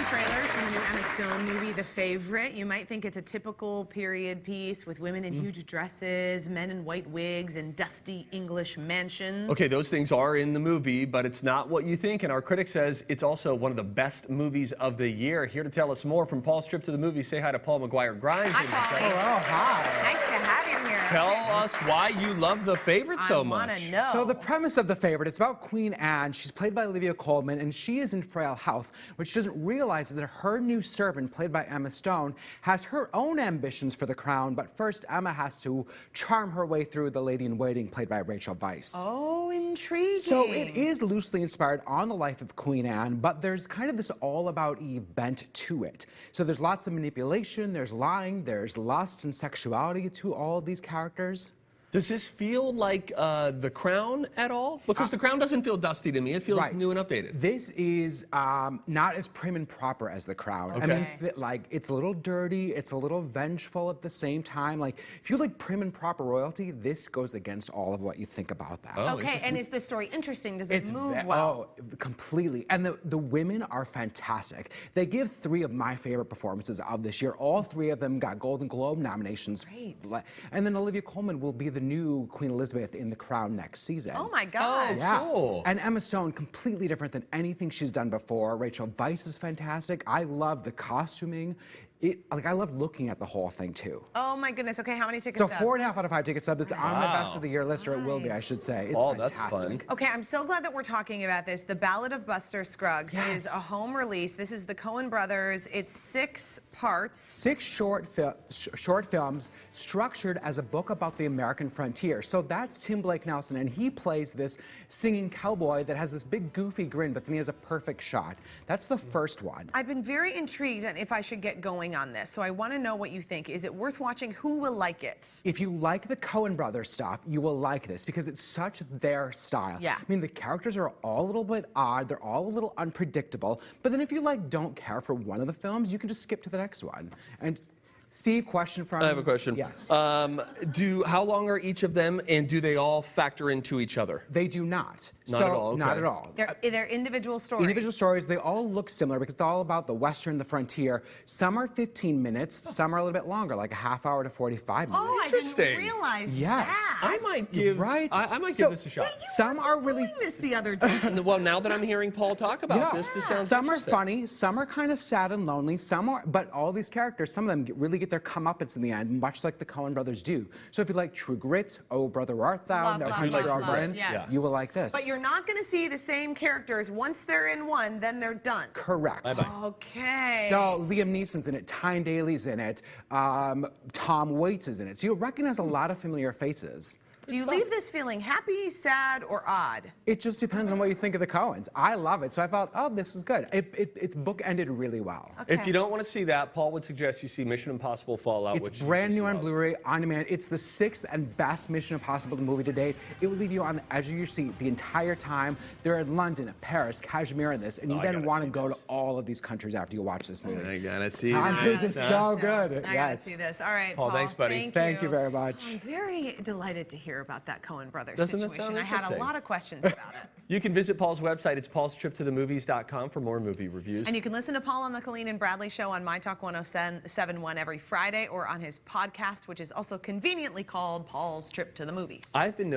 trailers from the new Emma Stone movie, The Favorite. You might think it's a typical period piece with women in huge dresses, men in white wigs, and dusty English mansions. Okay, those things are in the movie, but it's not what you think. And our critic says it's also one of the best movies of the year. Here to tell us more from Paul's Trip to the Movie, say hi to Paul McGuire-Grimes. Hi, Paul. Hello, hi. Nice to have you here. Tell us why you love The Favorite so much. I want to know. So the premise of The Favorite, it's about Queen Anne. She's played by Olivia Colman, and she is in frail health. What she doesn't realize is that her new servant, played by Emma Stone, has her own ambitions for the crown, but first Emma has to charm her way through the lady-in-waiting, played by Rachel Weisz. Oh, intriguing. So it is loosely inspired on the life of Queen Anne, but there's kind of this all-about-Eve bent to it. So there's lots of manipulation, there's lying, there's lust and sexuality to all of these characters. Does this feel like The Crown at all? Because The Crown doesn't feel dusty to me. It feels new and updated. This is not as prim and proper as The Crown. Okay. I mean, like, it's a little dirty, it's a little vengeful at the same time. Like, if you like prim and proper royalty, this goes against all of what you think about that. Oh, okay, and is the story interesting? Does it move well? Oh, completely. And the women are fantastic. They give 3 of my favorite performances of this year. All 3 of them got Golden Globe nominations. Great. And then Olivia Colman will be the new Queen Elizabeth in The Crown next season. Oh my gosh. Oh, Yeah. cool. And Emma Stone, completely different than anything she's done before. Rachel Weisz is fantastic. I love the costuming. I love looking at the whole thing too. Oh my goodness. Okay, how many ticket So stubs? 4.5 out of 5 ticket stubs. It's on the best of the year list, or it will be, I should say. It's Oh, that's fantastic. fun. Okay, I'm so glad that we're talking about this. The Ballad of Buster Scruggs is a home release. This is the Coen brothers. It's 6 parts. 6 short films structured as a book about the American frontier. So that's Tim Blake Nelson, and he plays this singing cowboy that has this big goofy grin, but then he has a perfect shot. That's the first one. I've been very intrigued on if I should get going on this, so I want to know what you think. Is it worth watching? Who will like it? If you like the Coen brothers stuff, you will like this because it's such their style. Yeah. I mean, the characters are all a little bit odd. They're all a little unpredictable. But then if you don't care for one of the films, you can just skip to the next one. And Steve, question from... I have a question. Yes. How long are each of them, and do they all factor into each other? They do not. Not at all, okay. Not at all. They're individual stories. Individual stories, they all look similar because it's all about the Western, the frontier. Some are 15 minutes, some are a little bit longer, like a half hour to 45 minutes. Oh, I Interesting. didn't realize Yes. that. I might give I might give this a shot. Some are really... doing this the other day. Well, now that I'm hearing Paul talk about this sounds Some are interesting. funny, some are kind of sad and lonely, some are, but all these characters, some of them really get their comeuppance in the end, much like the Coen brothers do. So if you like True Grit, Oh Brother Art Thou, Love, No love, Country love, for Old Men, yes. you will like this. But you're not going to see the same characters. Once they're in one, then they're done. Correct. Bye-bye. Okay. So Liam Neeson's in it, Tyne Daly's in it, Tom Waits is in it. So you'll recognize a lot of familiar faces. Do you leave this feeling happy, sad, or odd? It just depends on what you think of the Coens. I love it, so I felt, oh, this was good. It's book-ended really well. Okay. If you don't want to see that, Paul would suggest you see Mission Impossible Fallout, It's which you brand just new on loved. Blu-ray, on demand. It's the 6th and best Mission Impossible movie to date. It will leave you on the edge of your seat the entire time. They're in London, Paris, Kashmir in this, and you then want to go to all of these countries after you watch this movie. I gotta see Tom Cruise is so good. I gotta Yes. see this. All right, Paul, thanks, buddy. Thank you very much. I'm very delighted to hear about that Coen brothers Doesn't that situation. sound I had a interesting? lot of questions about it. You can visit Paul's website. It's paulstriptothemovies.com for more movie reviews. And you can listen to Paul on the Colleen and Bradley Show on My Talk 107.1 every Friday, or on his podcast, which is also conveniently called Paul's Trip to the Movies. I've been